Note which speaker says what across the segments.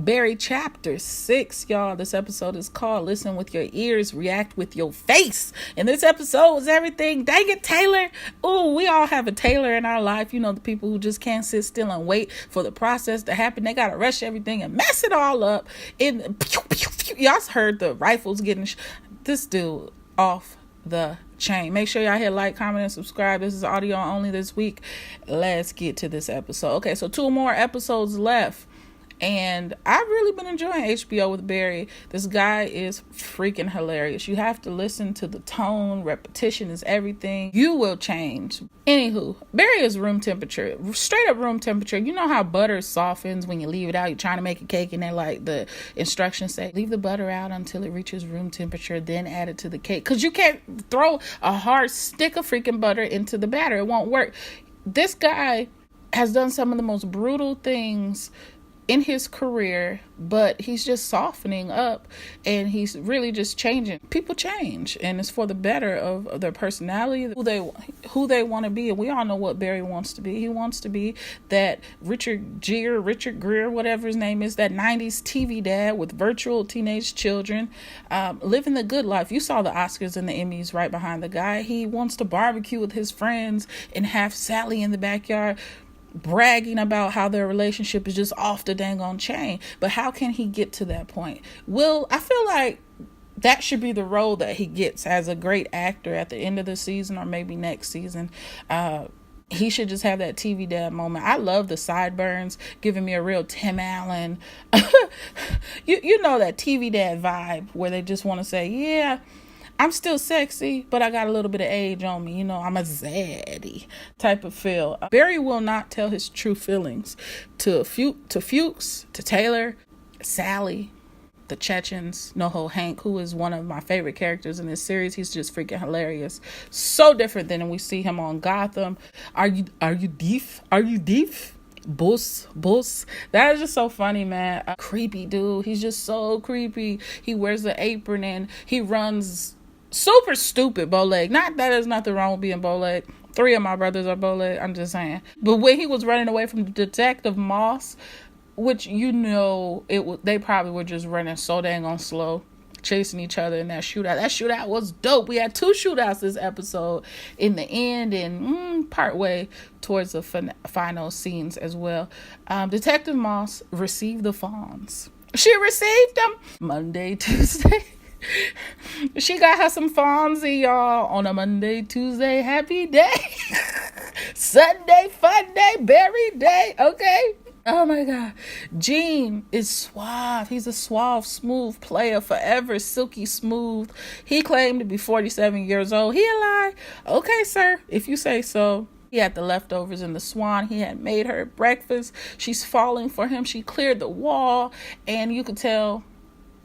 Speaker 1: Barry chapter 6, y'all. This episode is called Listen with Your Ears, React with Your Face. And this episode was everything. Dang it, Taylor. Ooh, we all have a Taylor in our life. You know, the people who just can't sit still and wait for the process to happen. They got to rush everything and mess it all up. And y'all heard the rifles getting this dude off the chain. Make sure y'all hit like, comment, and subscribe. This is audio only this week. Let's get to this episode. Okay, so 2 more episodes left. And I've really been enjoying HBO with Barry. This guy is freaking hilarious. You have to listen to the tone. Repetition is everything. You will change. Anywho, Barry is room temperature. Straight up room temperature. You know how butter softens when you leave it out. You're trying to make a cake and then like the instructions say, leave the butter out until it reaches room temperature, then add it to the cake. Because you can't throw a hard stick of freaking butter into the batter. It won't work. This guy has done some of the most brutal things in his career, but he's just softening up and he's really just changing. People change and it's for the better of their personality, who they want to be. And we all know what Barry wants to be. He wants to be that Richard Gere, whatever his name is, that 90s TV dad with virtual teenage children, living the good life. You saw the Oscars and the Emmys right behind the guy. He wants to barbecue with his friends and have Sally in the backyard bragging about how their relationship is just off the dang on chain. But how can he get to that point? Well, I feel like that should be the role that he gets as a great actor at the end of the season or maybe next season. He should just have that TV dad moment. I love the sideburns, giving me a real Tim Allen. you know that TV dad vibe where they just want to say, yeah, I'm still sexy, but I got a little bit of age on me. You know, I'm a zaddy type of feel. Barry will not tell his true feelings to Fuchs, to Taylor, Sally, the Chechens, NoHo Hank, who is one of my favorite characters in this series. He's just freaking hilarious. So different than when we see him on Gotham. Are you deaf? Are you deaf? Boss. That is just so funny, man. Creepy dude. He's just so creepy. He wears the apron and he runs super stupid bow leg. Not that there's nothing wrong with being bow leg. 3 of my brothers are bow leg. I'm just saying. But when he was running away from Detective Moss, which you know they probably were just running so dang on slow, chasing each other in that shootout. That shootout was dope. We had 2 shootouts this episode in the end and part way towards the final scenes as well. Detective Moss received the fawns. She received them Monday, Tuesday. She got her some Fonzie, y'all, on a Monday, Tuesday, happy day. Sunday, fun day, berry day, okay? Oh my God. Gene is suave. He's a suave, smooth player, forever silky smooth. He claimed to be 47 years old. He a lie. Okay, sir, if you say so. He had the leftovers in the Swan. He had made her breakfast. She's falling for him. She cleared the wall, and you could tell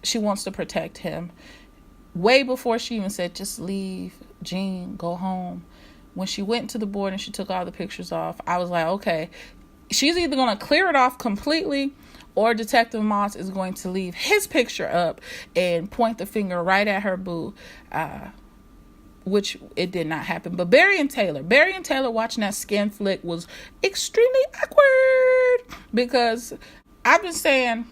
Speaker 1: she wants to protect him. Way before she even said, just leave, Gene, go home. When she went to the board and she took all the pictures off, I was like, okay, she's either going to clear it off completely or Detective Moss is going to leave his picture up and point the finger right at her boo, which it did not happen. But Barry and Taylor watching that skin flick was extremely awkward because I've been saying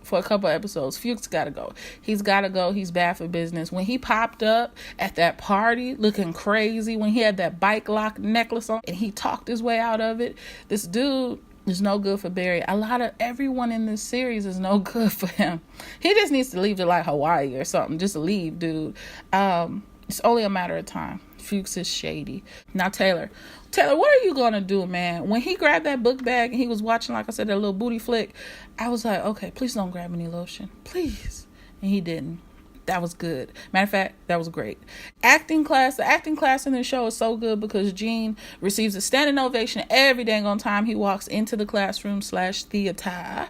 Speaker 1: for a couple episodes, Fuchs gotta go. He's gotta go. He's bad for business. When he popped up at that party looking crazy, when he had that bike lock necklace on and he talked his way out of it, this dude is no good for Barry. A lot of everyone in this series is no good for him. He just needs to leave to like Hawaii or something. Just leave, dude. It's only a matter of time. Fuchs is shady. Now, Taylor, what are you going to do, man? When he grabbed that book bag and he was watching, like I said, that little booty flick, I was like, okay, please don't grab any lotion. Please. And he didn't. That was good. Matter of fact, that was great. The acting class in the show is so good because Gene receives a standing ovation every dang on time he walks into the classroom /theater.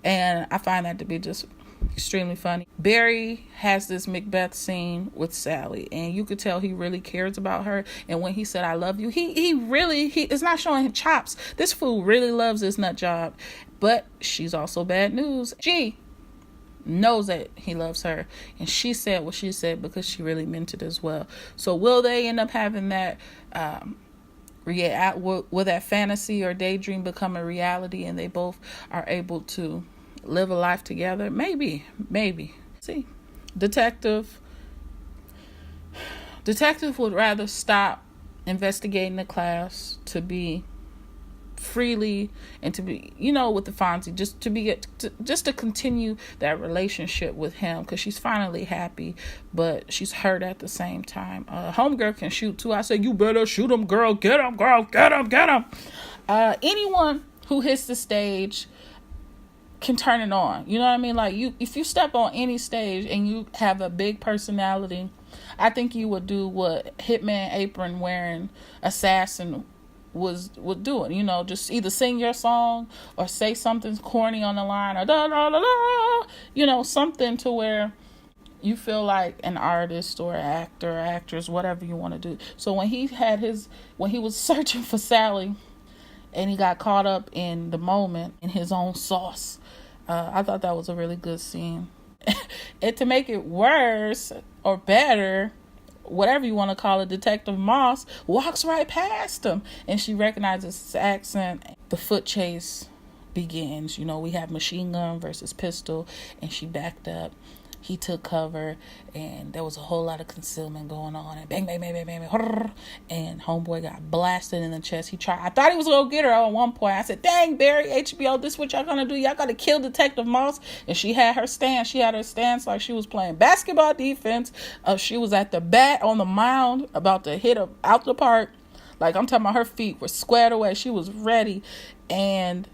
Speaker 1: And I find that to be just extremely funny. Barry has this Macbeth scene with Sally, and you could tell he really cares about her. And when he said, I love you, he is not showing his chops. This fool really loves this nut job. But she's also bad news. She knows that he loves her, and she said what she said because she really meant it as well. So will they end up having that will that fantasy or daydream become a reality and they both are able to live a life together. Maybe. See, detective would rather stop investigating the class to be freely and to be, with the Fonzie, just to continue that relationship with him, because she's finally happy, but she's hurt at the same time. Homegirl can shoot too. I say, you better shoot him, girl. Get him, girl. Get him. Anyone who hits the stage can turn it on. You know what I mean? Like, if you step on any stage and you have a big personality, I think you would do what Hitman apron wearing assassin was doing. Just either sing your song or say something corny on the line, or da da da da, something to where you feel like an artist or actor or actress, whatever you want to do. So when he was searching for Sally and he got caught up in the moment in his own sauce, I thought that was a really good scene. And to make it worse or better, whatever you want to call it, Detective Moss walks right past him and she recognizes his accent. The foot chase begins. We have machine gun versus pistol, and she backed up. He took cover, and there was a whole lot of concealment going on, and bang, bang, bang, bang, bang, bang, and homeboy got blasted in the chest. I thought he was going to get her at one point. I said, dang, Barry, HBO, this is what y'all going to do? Y'all got to kill Detective Moss? And she had her stance. She had her stance like she was playing basketball defense. She was at the bat on the mound, about to hit her out the park. Like, I'm talking about, her feet were squared away. She was ready, and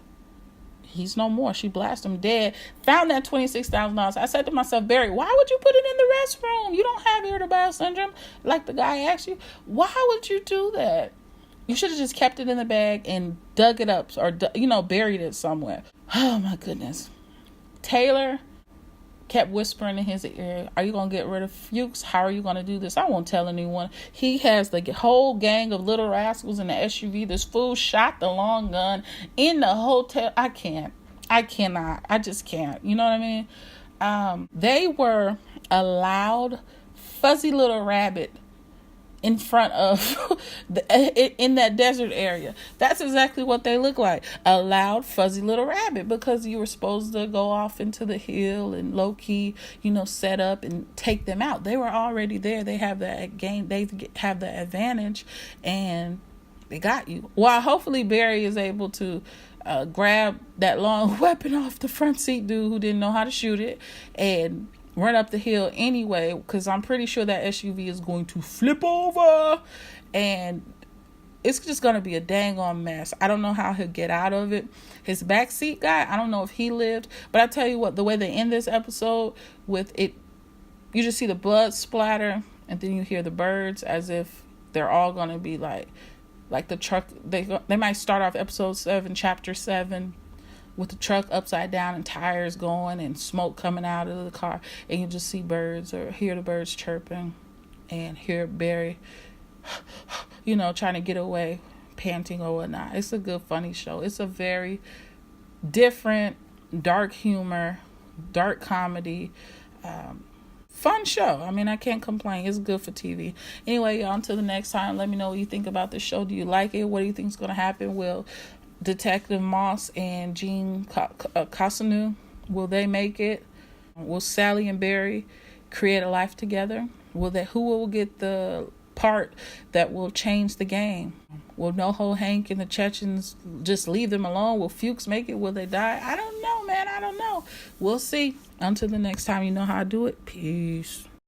Speaker 1: he's no more. She blasted him dead. Found that $26,000. I said to myself, Barry, why would you put it in the restroom? You don't have irritable bowel syndrome like the guy asked you. Why would you do that? You should have just kept it in the bag and dug it up, or buried it somewhere. Oh my goodness. Taylor kept whispering in his ear, are you going to get rid of Fuchs? How are you going to do this? I won't tell anyone. He has the whole gang of little rascals in the SUV. This fool shot the long gun in the hotel. I cannot. I just can't. You know what I mean? They were a loud, fuzzy little rabbit in front of in that desert area. That's exactly what they look like. A loud, fuzzy little rabbit, because you were supposed to go off into the hill and low key, set up and take them out. They were already there. They have that game. They have the advantage, and they got you. Well, hopefully Barry is able to grab that long weapon off the front seat dude who didn't know how to shoot it and run up the hill anyway, because I'm pretty sure that SUV is going to flip over and it's just going to be a dang on mess. I don't know how he'll get out of it. His backseat guy, I don't know if he lived, but I tell you what, the way they end this episode with it, you just see the blood splatter and then you hear the birds, as if they're all going to be like the truck. They might start off episode 7, chapter 7, with the truck upside down and tires going and smoke coming out of the car, and you just see birds or hear the birds chirping and hear Barry trying to get away, panting or whatnot. It's a good funny show. It's a very different, dark humor, dark comedy, fun show. I mean, I can't complain. It's good for TV. Anyway, y'all, until the next time, let me know what you think about this show. Do you like it? What do you think is going to happen? Will Detective Moss and Jean Casanu, will they make it? Will Sally and Barry create a life together? Who will get the part that will change the game? Will NoHo Hank and the Chechens just leave them alone? Will Fuchs make it? Will they die? I don't know, man. I don't know. We'll see. Until the next time, you know how I do it. Peace.